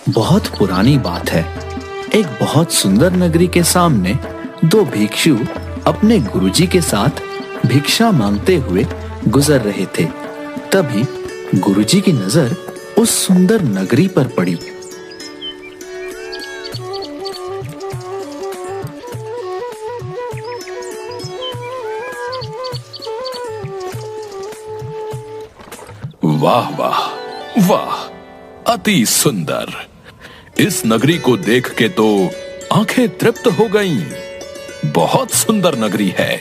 बहुत पुरानी बात है। एक बहुत सुंदर नगरी के सामने दो भिक्षु अपने गुरुजी के साथ भिक्षा मांगते हुए गुजर रहे थे। तभी गुरुजी की नजर उस सुंदर नगरी पर पड़ी। वाह वाह वाह, अति सुंदर। इस नगरी को देख के तो आंखें तृप्त हो गईं। बहुत सुंदर नगरी है।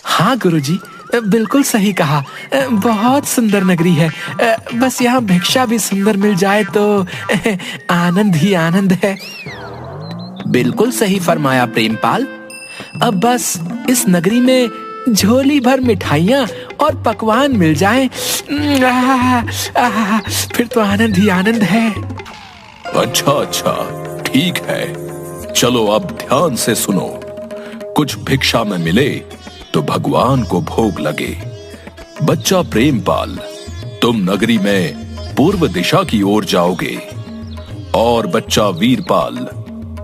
हाँ गुरुजी, बिल्कुल सही कहा। बहुत सुंदर नगरी है। बस यहाँ भिक्षा भी सुंदर मिल जाए तो आनंद ही आनंद है। बिल्कुल सही फरमाया प्रेमपाल। अब बस इस नगरी में झोली भर मिठाइयाँ और पकवान मिल जाएं, फिर तो आनंद ही आनंद है। अच्छा अच्छा, ठीक है। चलो अब ध्यान से सुनो। कुछ भिक्षा में मिले तो भगवान को भोग लगे। बच्चा प्रेमपाल, तुम नगरी में पूर्व दिशा की ओर जाओगे और बच्चा वीरपाल,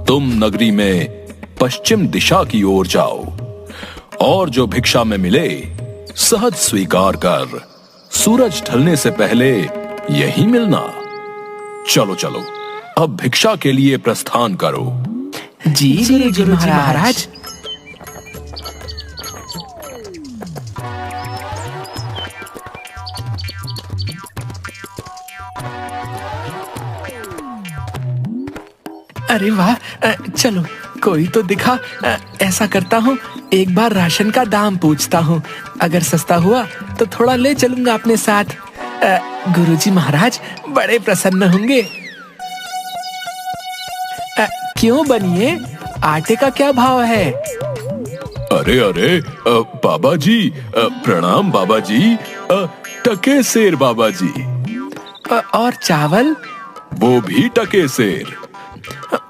तुम नगरी में पश्चिम दिशा की ओर जाओ और जो भिक्षा में मिले सहज स्वीकार कर सूरज ढलने से पहले यही मिलना। चलो चलो, अब भिक्षा के लिए प्रस्थान करो। जी गुरुजी महाराज। अरे वाह, चलो कोई तो दिखा। ऐसा करता हूँ, एक बार राशन का दाम पूछता हूँ। अगर सस्ता हुआ तो थोड़ा ले चलूंगा अपने साथ। गुरुजी महाराज बड़े प्रसन्न होंगे। क्यों बनिए, आटे का क्या भाव है? अरे अरे बाबा जी, प्रणाम बाबा जी। टके सेर बाबा जी। और चावल? वो भी टके सेर।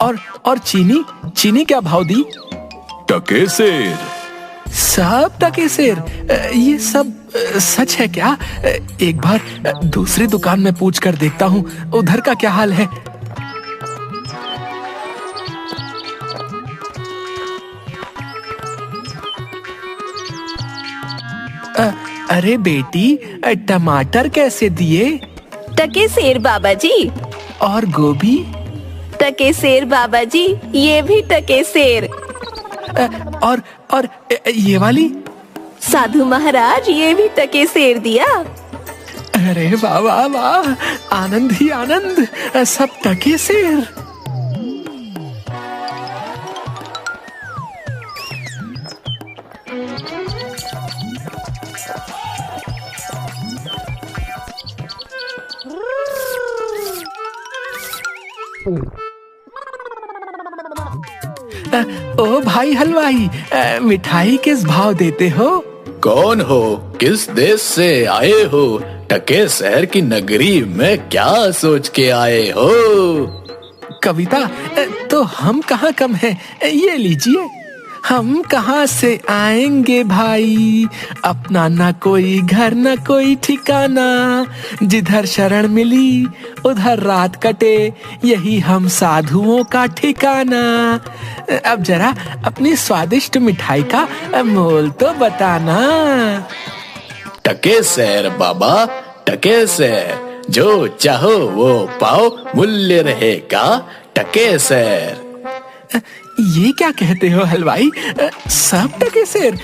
और चीनी क्या भाव दी? टके सेर। सब टके सेर? ये सब सच है क्या? एक बार दूसरी दुकान में पूछ कर देखता हूँ, उधर का क्या हाल है। अरे बेटी, टमाटर कैसे दिए? टके सेर बाबा जी। और गोभी? टके सेर बाबा जी, ये भी टके सेर। और ये वाली? साधु महाराज, ये भी टके सेर दिया। अरे वाह वाह वाह, आनंद ही आनंद, सब टके सेर। ओ भाई हलवाई, मिठाई किस भाव देते हो? कौन हो? किस देश से आए हो? टके शहर की नगरी में क्या सोच के आए हो? कविता, तो हम कहाँ कम हैं, ये लीजिए। हम कहाँ से आएंगे भाई, अपना ना कोई घर ना कोई ठिकाना, जिधर शरण मिली उधर रात कटे, यही हम साधुओं का ठिकाना। अब जरा अपनी स्वादिष्ट मिठाई का मोल तो बताना। टके शहर बाबा, टके शहर, जो चाहो वो पाओ, मूल्य रहेगा टके शहर। ये क्या कहते हो हलवाई, सब टके सेर,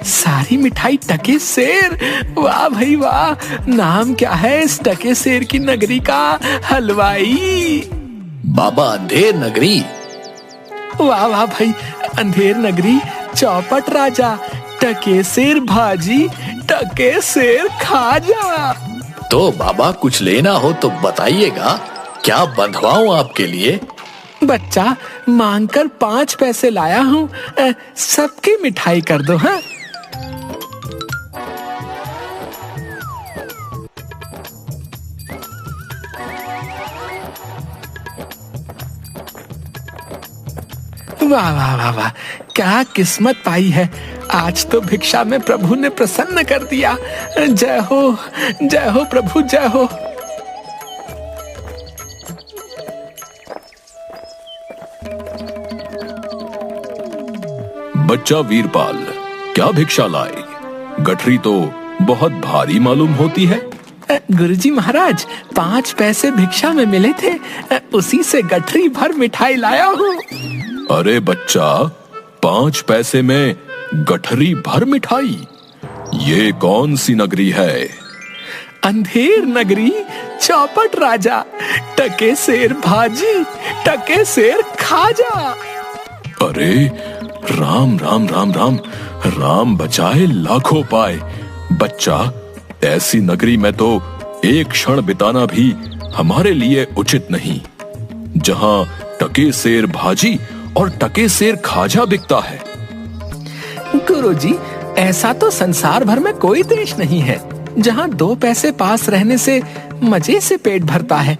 सारी मिठाई टके सेर? वाह भाई वाह, नाम क्या है इस टके सेर की नगरी का हलवाई? बाबा अंधेर नगरी। वाह वाह भाई, अंधेर नगरी, चौपट राजा, टके सेर भाजी, टके सेर खाजा। तो बाबा कुछ लेना हो तो बताइएगा, क्या बंधवाऊं आपके लिए? बच्चा, मांगकर 5 पैसे लाया हूँ, सबकी मिठाई कर दो। हाँ, वाह वाह वाह वाह, क्या किस्मत पाई है। आज तो भिक्षा में प्रभु ने प्रसन्न कर दिया। जय हो प्रभु, जय हो। बच्चा वीरपाल, क्या भिक्षा लाए? गठरी तो बहुत भारी मालूम होती है। गुरुजी महाराज, 5 पैसे भिक्षा में मिले थे, उसी से गठरी भर मिठाई लाया हूँ। अरे बच्चा, 5 पैसे में गठरी भर मिठाई? ये कौन सी नगरी है? अंधेर नगरी, चौपट राजा, टके शेर भाजी, टके शेर खाजा। अरे राम राम राम राम, राम बचाए लाखों पाए। बच्चा, ऐसी नगरी में तो एक क्षण बिताना भी हमारे लिए उचित नहीं, जहां टके शेर भाजी और टके शेर खाजा बिकता है। गुरुजी, ऐसा तो संसार भर में कोई देश नहीं है जहां 2 पैसे पास रहने से मजे से पेट भरता है।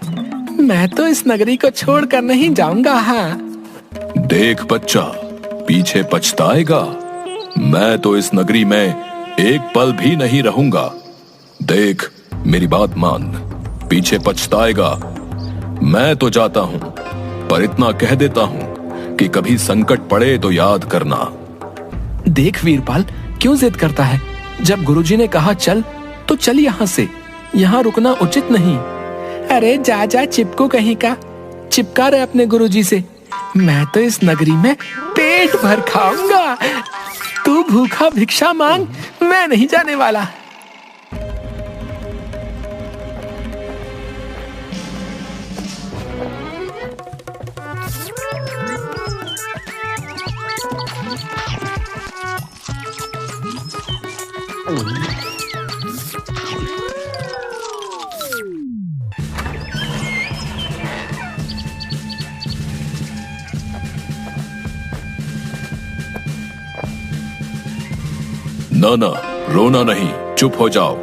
मैं तो इस नगरी को छोड़कर नहीं जाऊंगा। हाँ, देख बच्चा, पीछे पछताएगा। मैं तो इस नगरी में एक पल भी नहीं रहूंगा। देख, मेरी बात मान, पीछे पछताएगा। मैं तो जाता हूं, पर इतना कह देता हूं कि कभी संकट पड़े तो याद करना। देख वीरपाल, क्यों जिद करता है? जब गुरुजी ने कहा चल, तो चल यहाँ से। यहाँ रुकना उचित नहीं। अरे जा जा चिपको कहीं का, चिपका रहे अपने गुरुजी से। मैं तो इस नगरी में पेट भर खाऊंगा। तू भूखा भिक्षा मांग, मैं नहीं जाने वाला। ना ना, रोना नहीं, चुप हो जाओ।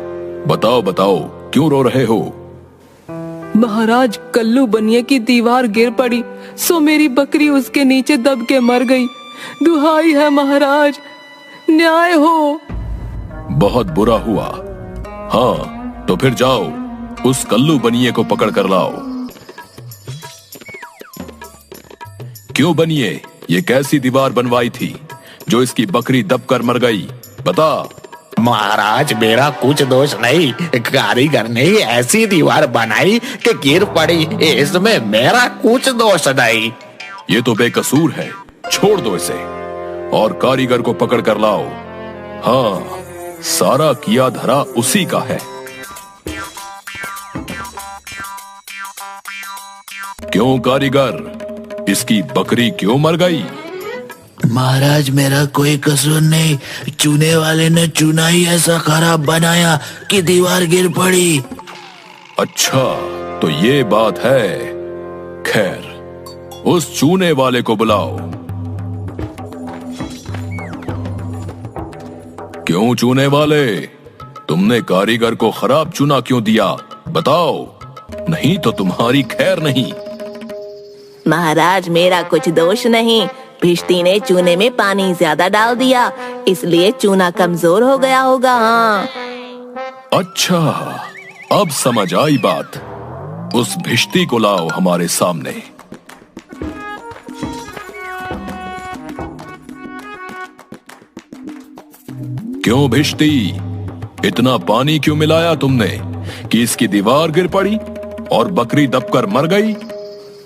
बताओ बताओ, क्यों रो रहे हो? महाराज, कल्लू बनिए की दीवार गिर पड़ी, सो मेरी बकरी उसके नीचे दब के मर गई। दुहाई है महाराज, न्याय हो। बहुत बुरा हुआ। हाँ, तो फिर जाओ, उस कल्लू बनिए को पकड़ कर लाओ। क्यों बनिए, ये कैसी दीवार बनवाई थी जो इसकी बकरी दब कर मर गई? बता। महाराज, मेरा कुछ दोष नहीं, कारीगर ने ऐसी दीवार बनाई कि गिर पड़ी, इसमें मेरा कुछ दोष नहीं। ये तो बेकसूर है, छोड़ दो इसे और कारीगर को पकड़ कर लाओ। हाँ, सारा किया धरा उसी का है। क्यों कारीगर, इसकी बकरी क्यों मर गई? महाराज, मेरा कोई कसूर नहीं, चूने वाले ने चूना ही ऐसा खराब बनाया कि दीवार गिर पड़ी। अच्छा, तो ये बात है। खैर, उस चूने वाले को बुलाओ। क्यों चूने वाले, तुमने कारीगर को खराब चूना क्यों दिया? बताओ, नहीं तो तुम्हारी खैर नहीं। महाराज, मेरा कुछ दोष नहीं, भिश्ती ने चूने में पानी ज्यादा डाल दिया, इसलिए चूना कमजोर हो गया होगा। हाँ। अच्छा, अब समझ आई बात। उस भिश्ती को लाओ हमारे सामने। क्यों भिश्ती, इतना पानी क्यों मिलाया तुमने कि इसकी दीवार गिर पड़ी और बकरी दबकर मर गई?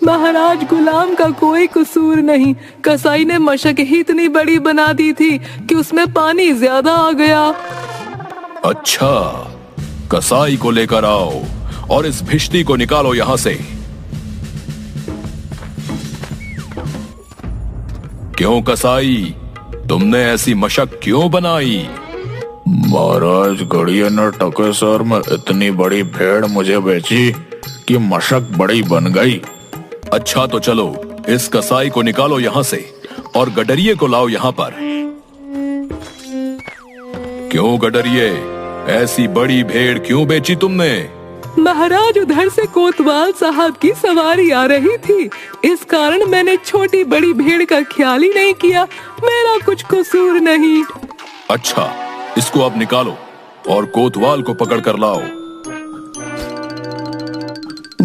महाराज, गुलाम का कोई कसूर नहीं, कसाई ने मशक ही इतनी बड़ी बना दी थी कि उसमें पानी ज्यादा आ गया। अच्छा, कसाई को लेकर आओ और इस भिश्ती को निकालो यहां से। क्यों कसाई, तुमने ऐसी मशक क्यों बनाई? महाराज, गड़िया ने टकेसर में इतनी बड़ी भेड़ मुझे बेची कि मशक बड़ी बन गई। अच्छा, तो चलो, इस कसाई को निकालो यहां से और गडरिये को लाओ यहां पर। क्यों गडरिये, ऐसी बड़ी भेड़ क्यों बेची तुमने? महाराज, उधर से कोतवाल साहब की सवारी आ रही थी, इस कारण मैंने छोटी बड़ी भेड़ का ख्याल ही नहीं किया। मेरा कुछ कसूर नहीं। अच्छा, इसको अब निकालो और कोतवाल को पकड़ कर लाओ।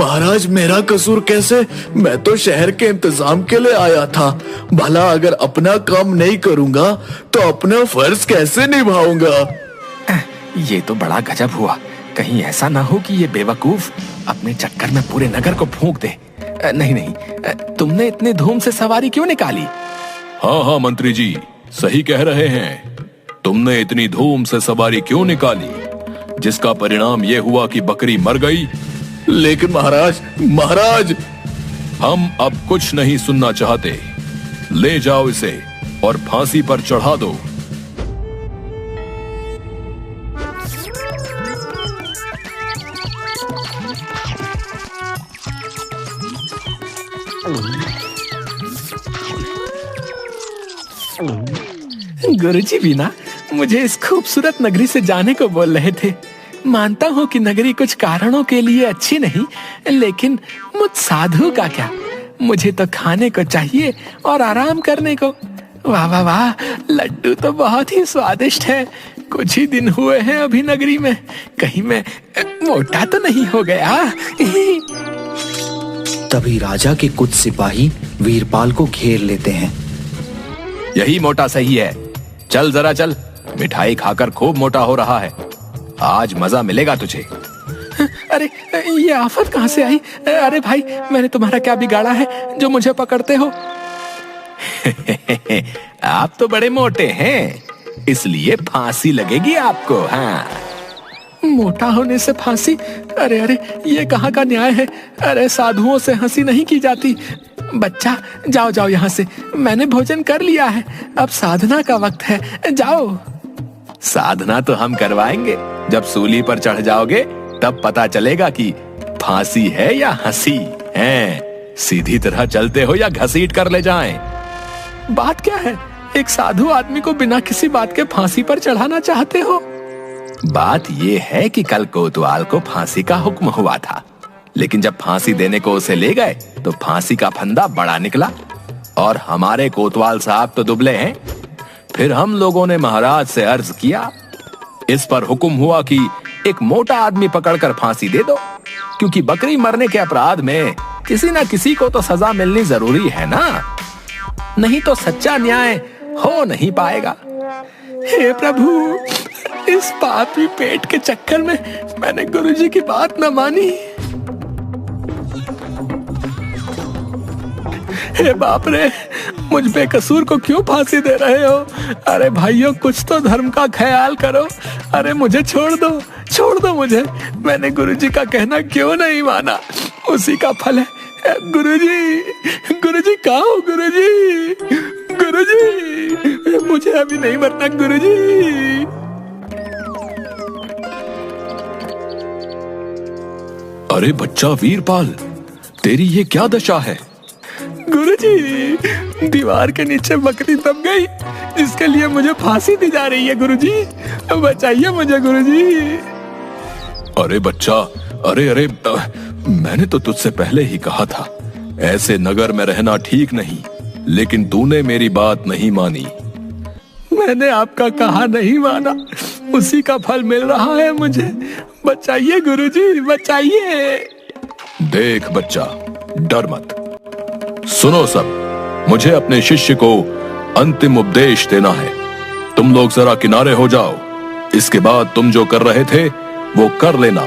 महाराज मेरा कसूर कैसे? मैं तो शहर के इंतजाम के लिए आया था। भला अगर अपना काम नहीं करूंगा तो अपना फर्ज कैसे निभाऊंगा? ये तो बड़ा गजब हुआ। कहीं ऐसा ना हो कि ये बेवकूफ अपने चक्कर में पूरे नगर को फूंक दे। नहीं नहीं, तुमने इतने धूम से सवारी क्यों निकाली? हाँ हाँ मंत्री जी, सही कह रहे हैं। तुमने इतनी धूम से सवारी क्यों निकाली, जिसका परिणाम ये हुआ कि बकरी मर गई। लेकिन महाराज हम अब कुछ नहीं सुनना चाहते। ले जाओ इसे और फांसी पर चढ़ा दो। गुरुजी भी ना मुझे इस खूबसूरत नगरी से जाने को बोल रहे थे। मानता हूँ कि नगरी कुछ कारणों के लिए अच्छी नहीं, लेकिन मुझ साधु का क्या? मुझे तो खाने को चाहिए और आराम करने को। वाह वाह वाह, लड्डू तो बहुत ही स्वादिष्ट है। कुछ ही दिन हुए हैं अभी नगरी में, कहीं मैं मोटा तो नहीं हो गया। तभी राजा के कुछ सिपाही वीरपाल को घेर लेते हैं। यही मोटा सही है, चल जरा चल, मिठाई खाकर खूब मोटा हो रहा है, आज मजा मिलेगा तुझे। अरे ये आफत कहाँ से आई? अरे भाई, मैंने तुम्हारा क्या बिगाड़ा है जो मुझे पकड़ते हो? आप तो बड़े मोटे हैं, इसलिए फांसी लगेगी आपको। हाँ, मोटा होने से फांसी? अरे अरे, ये कहाँ का न्याय है? अरे साधुओं से हंसी नहीं की जाती। बच्चा जाओ जाओ यहाँ से, मैंने भोजन कर लिया है, अब साधना का वक्त है, जाओ। साधना तो हम करवाएंगे, जब सूली पर चढ़ जाओगे तब पता चलेगा कि फांसी है या हंसी है। सीधी तरह चलते हो या घसीट कर ले जाएं? बात क्या है? एक साधु आदमी को बिना किसी बात के फांसी पर चढ़ाना चाहते हो? बात यह है कि कल कोतवाल को फांसी का हुक्म हुआ था, लेकिन जब फांसी देने को उसे ले गए तो फांसी का फंदा बड़ा निकला और हमारे कोतवाल साहब तो दुबले हैं। फिर हम लोगों ने महाराज से अर्ज किया, इस पर हुक्म हुआ कि एक मोटा आदमी पकड़कर फांसी दे दो, क्योंकि बकरी मरने के अपराध में किसी ना किसी को तो सजा मिलनी जरूरी है ना, नहीं तो सच्चा न्याय हो नहीं पाएगा। हे प्रभु, इस पापी पेट के चक्कर में मैंने गुरुजी की बात न मानी। हे बाप रे, मुझ बेकसूर को क्यों फांसी दे रहे हो? अरे भाइयों, कुछ तो धर्म का ख्याल करो। अरे मुझे छोड़ दो मुझे, मैंने गुरुजी का कहना क्यों नहीं माना, उसी का फल है। गुरुजी कहाँ हो? गुरुजी, मुझे अभी नहीं मरना गुरुजी। अरे बच्चा वीरपाल, तेरी ये क्या दशा है? गुरुजी, दीवार के नीचे बकरी दब गई, जिसके लिए मुझे फांसी दी जा रही है। गुरुजी, बचाइए मुझे गुरुजी। अरे बच्चा, अरे मैंने तो तुझसे पहले ही कहा था, ऐसे नगर में रहना ठीक नहीं, लेकिन तूने मेरी बात नहीं मानी। मैंने आपका कहा नहीं माना, उसी का फल मिल रहा है मुझे। बचाइए गुरुजी, बचाइए। देख बच्चा, डर मत। सुनो सब, मुझे अपने शिष्य को अंतिम उपदेश देना है। तुम लोग जरा किनारे हो जाओ, इसके बाद तुम जो कर रहे थे वो कर लेना।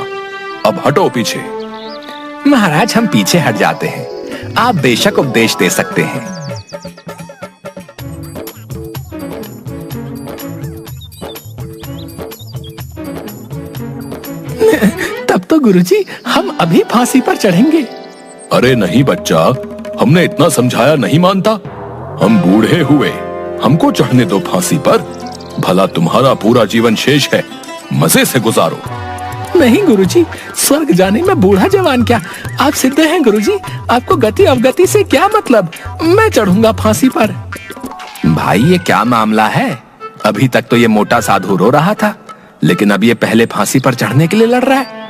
अब हटो पीछे। महाराज, हम पीछे हट जाते हैं, आप बेशक उपदेश दे सकते हैं। तब तो गुरुजी, हम अभी फांसी पर चढ़ेंगे। अरे नहीं बच्चा, हमने इतना समझाया नहीं मानता। हम बूढ़े हुए, हमको चढ़ने दो फांसी पर। भला तुम्हारा पूरा जीवन शेष है, मजे से गुजारो। नहीं गुरुजी, स्वर्ग जाने में बूढ़ा जवान क्या, आप सिद्ध हैं गुरुजी, आपको गति अवगति से क्या मतलब। मैं चढ़ूंगा फांसी पर। भाई, ये क्या मामला है? अभी तक तो ये मोटा साधु रो रहा था, लेकिन अब ये पहले फांसी पर चढ़ने के लिए लड़ रहा है।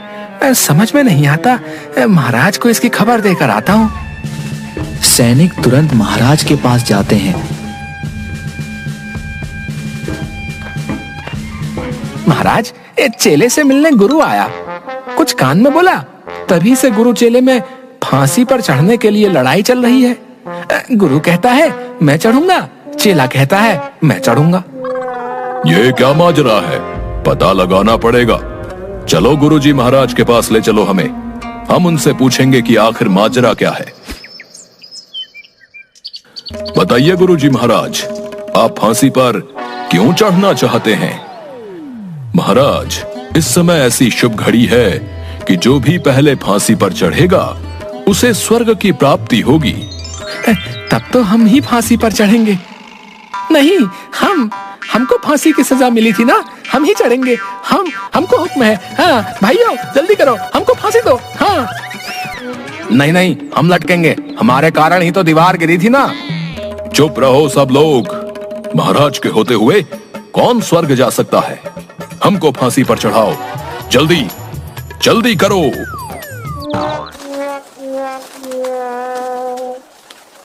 समझ में नहीं आता। महाराज को इसकी खबर देकर आता हूँ। सैनिक तुरंत महाराज के पास जाते हैं। महाराज, एक चेले से मिलने गुरु आया, कुछ कान में बोला। तभी से गुरु चेले में फांसी पर चढ़ने के लिए लड़ाई चल रही है। गुरु कहता है मैं चढ़ूंगा, चेला कहता है मैं चढ़ूंगा। ये क्या माजरा है, पता लगाना पड़ेगा। चलो गुरुजी महाराज के पास ले चलो हमें, हम उनसे पूछेंगे कि आखिर माजरा क्या है। बताइए गुरुजी महाराज, आप फांसी पर क्यों चढ़ना चाहते हैं? महाराज, इस समय ऐसी शुभ घड़ी है कि जो भी पहले फांसी पर चढ़ेगा उसे स्वर्ग की प्राप्ति होगी। तब तो हम ही फांसी पर चढ़ेंगे। नहीं, हमको फांसी की सजा मिली थी ना, हम ही चढ़ेंगे। हमको हुक्म है। हाँ भाइयों, जल्दी करो, हमको फांसी दो। हाँ। नहीं नहीं, हम लटकेंगे, हमारे कारण ही तो दीवार गिरी थी ना। चुप रहो सब लोग, महाराज के होते हुए कौन स्वर्ग जा सकता है? हमको फांसी पर चढ़ाओ, जल्दी जल्दी करो।